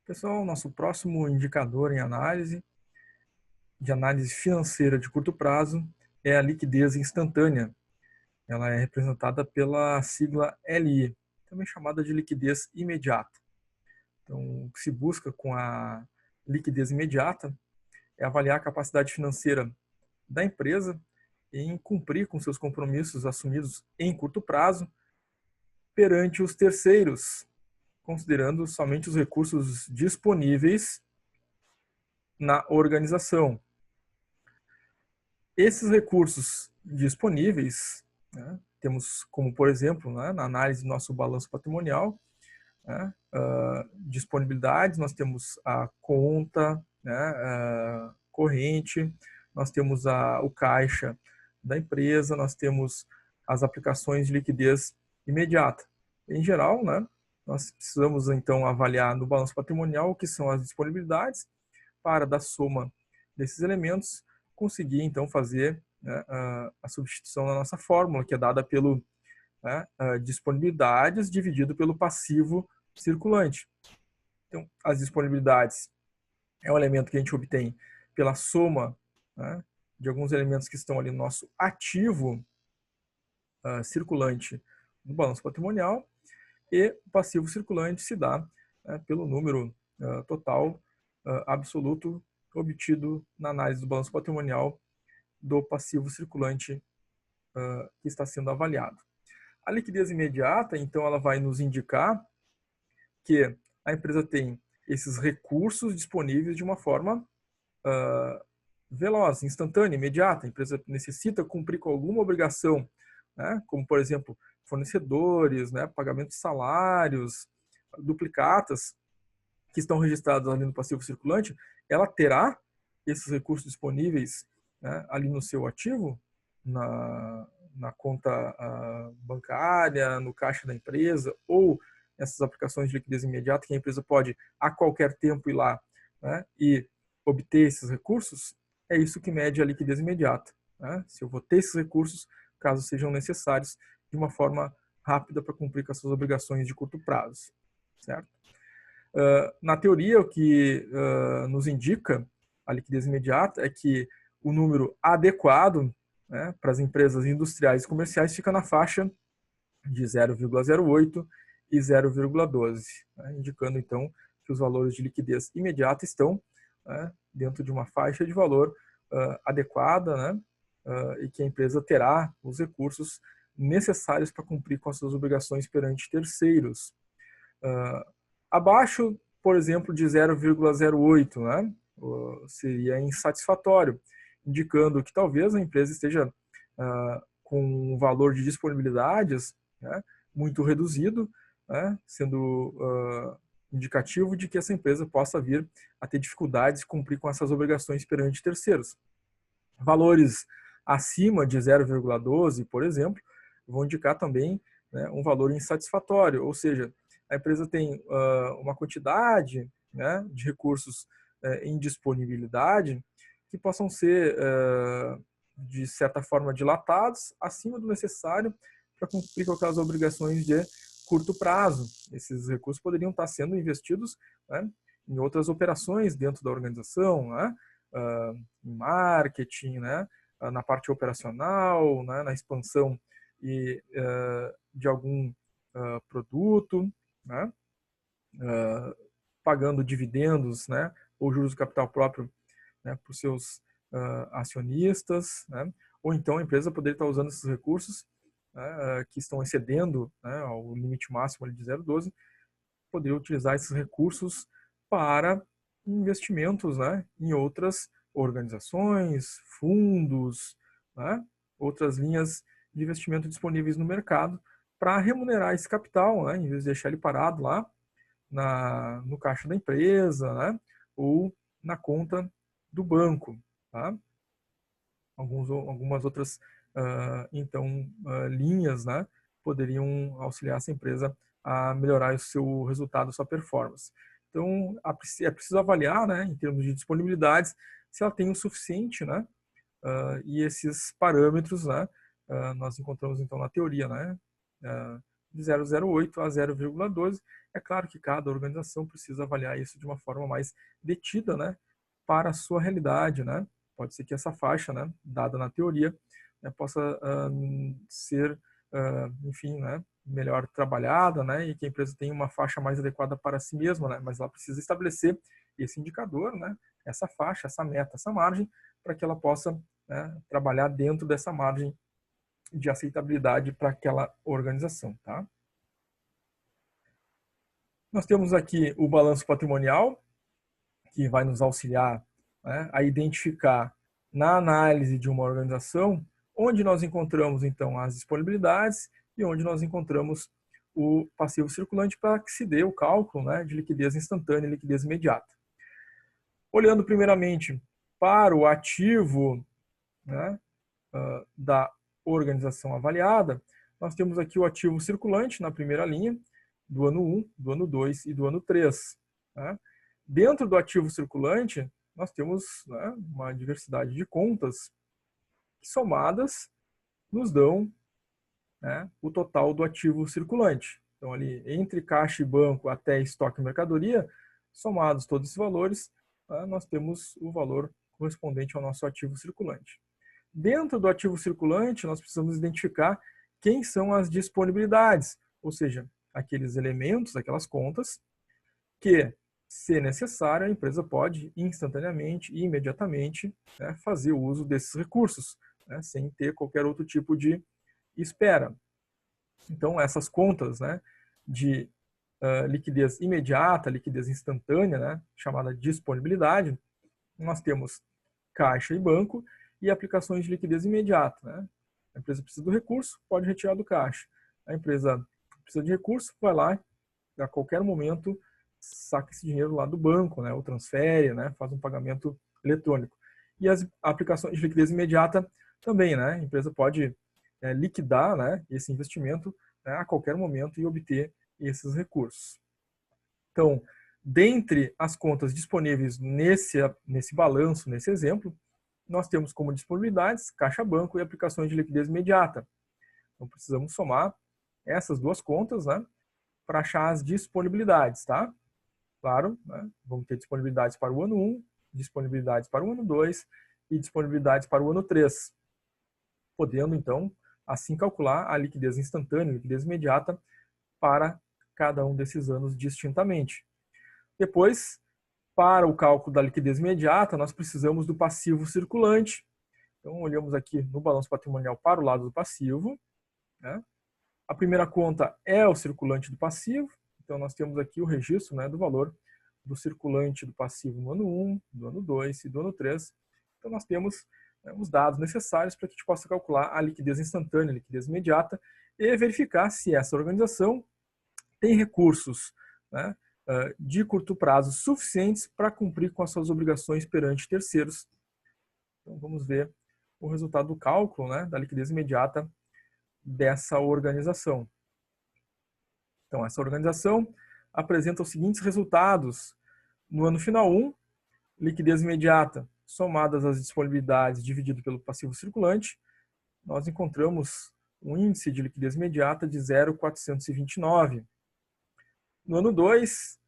Pessoal, nosso próximo indicador em análise, de análise financeira de curto prazo, é a liquidez instantânea. Ela é representada pela sigla LI, também chamada de liquidez imediata. Então, o que se busca com a liquidez imediata é avaliar a capacidade financeira da empresa em cumprir com seus compromissos assumidos em curto prazo perante os terceiros, considerando somente os recursos disponíveis na organização. Esses recursos disponíveis, né, temos como, por exemplo, né, na análise do nosso balanço patrimonial, né, disponibilidades, nós temos a conta, né, corrente, nós temos o caixa da empresa, nós temos as aplicações de liquidez imediata. Em geral, né, nós precisamos então avaliar no balanço patrimonial o que são as disponibilidades para, da soma desses elementos, conseguir então fazer, né, a substituição na nossa fórmula, que é dada pelo, né, disponibilidades dividido pelo passivo circulante. Então, as disponibilidades é um elemento que a gente obtém pela soma, né, de alguns elementos que estão ali no nosso ativo circulante no balanço patrimonial, e o passivo circulante se dá, né, pelo número total absoluto obtido na análise do balanço patrimonial do passivo circulante que está sendo avaliado. A liquidez imediata, então, ela vai nos indicar que a empresa tem esses recursos disponíveis de uma forma veloz, instantânea, imediata. A empresa necessita cumprir com alguma obrigação, né, como, por exemplo, fornecedores, né, pagamento de salários, duplicatas, que estão registrados ali no passivo circulante, ela terá esses recursos disponíveis, né, ali no seu ativo, na conta bancária, no caixa da empresa, ou essas aplicações de liquidez imediata que a empresa pode a qualquer tempo ir lá, né, e obter esses recursos. É isso que mede a liquidez imediata, né? Se eu vou ter esses recursos, caso sejam necessários, de uma forma rápida para cumprir com as suas obrigações de curto prazo, certo? Na teoria, o que nos indica a liquidez imediata é que o número adequado, né, para as empresas industriais e comerciais fica na faixa de 0,08 e 0,12, né, indicando então que os valores de liquidez imediata estão, né, dentro de uma faixa de valor adequada, né, e que a empresa terá os recursos necessários para cumprir com as suas obrigações perante terceiros. Abaixo, por exemplo, de 0,08, né, seria insatisfatório, indicando que talvez a empresa esteja com um valor de disponibilidades, né, muito reduzido, né, sendo indicativo de que essa empresa possa vir a ter dificuldades de cumprir com essas obrigações perante terceiros. Valores acima de 0,12, por exemplo, vão indicar também, né, um valor insatisfatório, ou seja, a empresa tem uma quantidade, né, de recursos em disponibilidade que possam ser, de certa forma, dilatados acima do necessário para cumprir com aquelas obrigações de curto prazo. Esses recursos poderiam estar sendo investidos, né, em outras operações dentro da organização, né, em marketing, né, na parte operacional, né, na expansão e, de algum produto, né, pagando dividendos, né, ou juros do capital próprio, né, para os seus acionistas, né, ou então a empresa poderia estar usando esses recursos, né, que estão excedendo, né, ao limite máximo de 0,12, poderia utilizar esses recursos para investimentos, né, em outras organizações, fundos, né, outras linhas de investimento disponíveis no mercado para remunerar esse capital, né, em vez de deixar ele parado lá no caixa da empresa, né, ou na conta do banco. Tá? Algumas outras então linhas, né, poderiam auxiliar essa empresa a melhorar o seu resultado, a sua performance. Então é preciso avaliar, né, em termos de disponibilidades, se ela tem o suficiente, né, e esses parâmetros, né, nós encontramos então na teoria, né, de 0,08 a 0,12. É claro que cada organização precisa avaliar isso de uma forma mais detida, né, para a sua realidade, né? Pode ser que essa faixa, né, dada na teoria, né, possa ser, enfim, né, melhor trabalhada, né, e que a empresa tenha uma faixa mais adequada para si mesma, né, mas ela precisa estabelecer esse indicador, né, essa faixa, essa meta, essa margem, para que ela possa, né, trabalhar dentro dessa margem de aceitabilidade para aquela organização, tá? Nós temos aqui o balanço patrimonial, que vai nos auxiliar, né, a identificar na análise de uma organização onde nós encontramos então as disponibilidades e onde nós encontramos o passivo circulante para que se dê o cálculo, né, de liquidez instantânea e liquidez imediata. Olhando primeiramente para o ativo, né, da organização avaliada, nós temos aqui o ativo circulante na primeira linha, do ano 1, do ano 2 e do ano 3. Né? Dentro do ativo circulante, nós temos, né, uma diversidade de contas que somadas nos dão, né, o total do ativo circulante. Então, ali, entre caixa e banco até estoque e mercadoria, somados todos esses valores, né, nós temos o valor correspondente ao nosso ativo circulante. Dentro do ativo circulante, nós precisamos identificar quem são as disponibilidades, ou seja, aqueles elementos, aquelas contas, que, se necessário, a empresa pode instantaneamente e imediatamente, né, fazer o uso desses recursos, né, sem ter qualquer outro tipo de espera. Então, essas contas, né, de liquidez imediata, liquidez instantânea, né, chamada disponibilidade, nós temos caixa e banco e aplicações de liquidez imediata. Né? A empresa precisa do recurso, pode retirar do caixa. A empresa precisa de recurso, vai lá, a qualquer momento, saca esse dinheiro lá do banco, né? Ou transfere, né? Faz um pagamento eletrônico. E as aplicações de liquidez imediata também, né? A empresa pode liquidar, né, esse investimento, né, a qualquer momento e obter esses recursos. Então, dentre as contas disponíveis nesse balanço, nesse exemplo, nós temos como disponibilidades caixa banco e aplicações de liquidez imediata. Então, precisamos somar essas duas contas, né, para achar as disponibilidades, tá? Claro, né, vamos ter disponibilidades para o ano 1, disponibilidades para o ano 2 e disponibilidades para o ano 3, podendo, então, assim calcular a liquidez instantânea, a liquidez imediata para cada um desses anos distintamente. Depois, para o cálculo da liquidez imediata, nós precisamos do passivo circulante. Então, olhamos aqui no balanço patrimonial para o lado do passivo. Né? A primeira conta é o circulante do passivo. Então, nós temos aqui o registro, né, do valor do circulante do passivo no ano 1, do ano 2 e do ano 3. Então, nós temos, né, os dados necessários para que a gente possa calcular a liquidez instantânea, a liquidez imediata e verificar se essa organização tem recursos, né, de curto prazo suficientes para cumprir com as suas obrigações perante terceiros. Então, vamos ver o resultado do cálculo, né, da liquidez imediata dessa organização. Então, essa organização apresenta os seguintes resultados. No ano final 1, liquidez imediata somadas as disponibilidades dividido pelo passivo circulante, nós encontramos um índice de liquidez imediata de 0,429. No ano 2,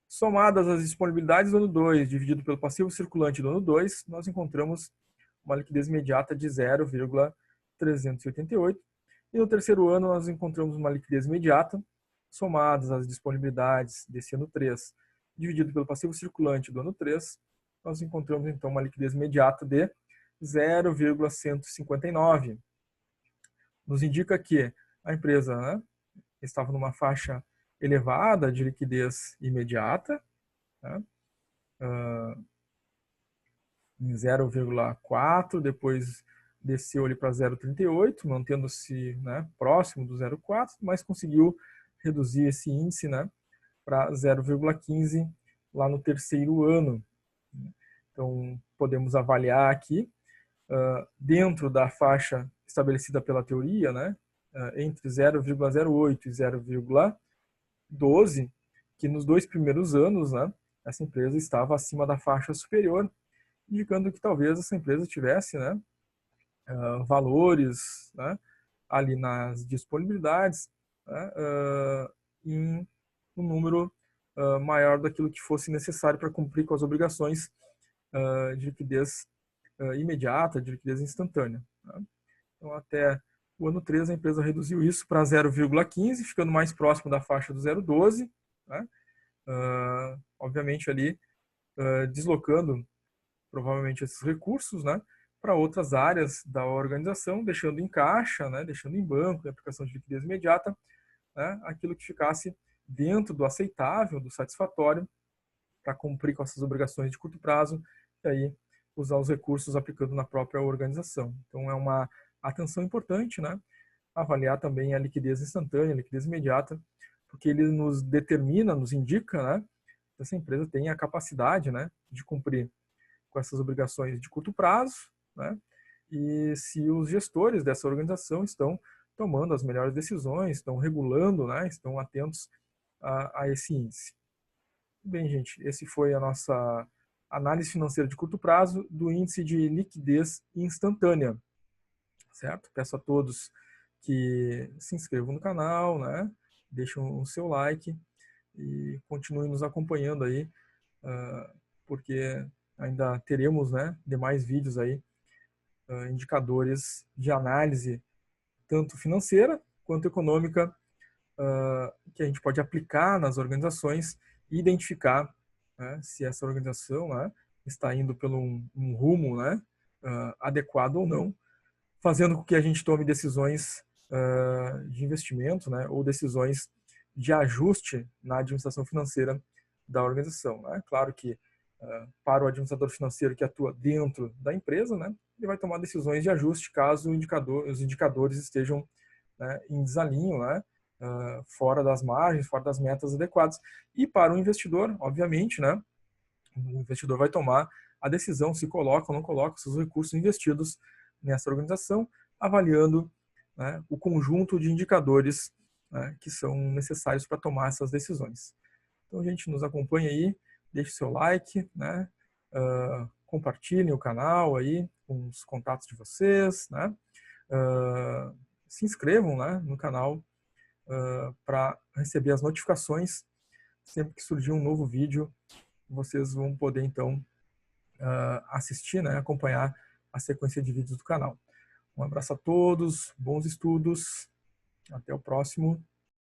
somadas as disponibilidades do ano 2 dividido pelo passivo circulante do ano 2, nós encontramos uma liquidez imediata de 0,388. E no terceiro ano nós encontramos uma liquidez imediata, somadas as disponibilidades desse ano 3, dividido pelo passivo circulante do ano 3, nós encontramos então uma liquidez imediata de 0,159. Nos indica que a empresa, né, estava numa faixa elevada de liquidez imediata, né, em 0,4, depois desceu ali para 0,38, mantendo-se, né, próximo do 0,4, mas conseguiu reduzir esse índice, né, para 0,15 lá no terceiro ano. Então, podemos avaliar aqui, dentro da faixa estabelecida pela teoria, né, entre 0,08 e 0,12, que nos 2 primeiros anos, né, essa empresa estava acima da faixa superior, indicando que talvez essa empresa tivesse, né, valores, né, ali nas disponibilidades né, em um número maior daquilo que fosse necessário para cumprir com as obrigações de liquidez imediata, de liquidez instantânea. Né? Então, até o ano 3, a empresa reduziu isso para 0,15, ficando mais próximo da faixa do 0,12, né? Obviamente ali deslocando provavelmente esses recursos, né, para outras áreas da organização, deixando em caixa, né, deixando em banco, em aplicação de liquidez imediata, né, aquilo que ficasse dentro do aceitável, do satisfatório, para cumprir com essas obrigações de curto prazo, e aí usar os recursos aplicando na própria organização. Então é uma atenção importante, né, avaliar também a liquidez instantânea, a liquidez imediata, porque ele nos determina, nos indica, né, que essa empresa tem a capacidade, né, de cumprir com essas obrigações de curto prazo, né, e se os gestores dessa organização estão tomando as melhores decisões, estão regulando, né, estão atentos a esse índice. Bem, gente, esse foi a nossa análise financeira de curto prazo do índice de liquidez instantânea, certo? Peço a todos que se inscrevam no canal, né? Deixem o seu like e continuem nos acompanhando aí, porque ainda teremos, né, demais vídeos aí, indicadores de análise tanto financeira quanto econômica, que a gente pode aplicar nas organizações e identificar, né, se essa organização, né, está indo pelo um rumo, né, adequado ou não, fazendo com que a gente tome decisões de investimento, né, ou decisões de ajuste na administração financeira da organização. Né? Claro que para o administrador financeiro que atua dentro da empresa, né, ele vai tomar decisões de ajuste caso os indicadores estejam, né, em desalinho, né, fora das margens, fora das metas adequadas. E para o investidor, obviamente, né, o investidor vai tomar a decisão se coloca ou não coloca seus recursos investidos nessa organização, avaliando, né, o conjunto de indicadores, né, que são necessários para tomar essas decisões. Então, gente, nos acompanha aí, deixe seu like, né, compartilhem o canal aí com os contatos de vocês, né, se inscrevam, né, no canal para receber as notificações sempre que surgir um novo vídeo. Vocês vão poder, então, assistir, né, acompanhar a sequência de vídeos do canal. Um abraço a todos, bons estudos, até o próximo.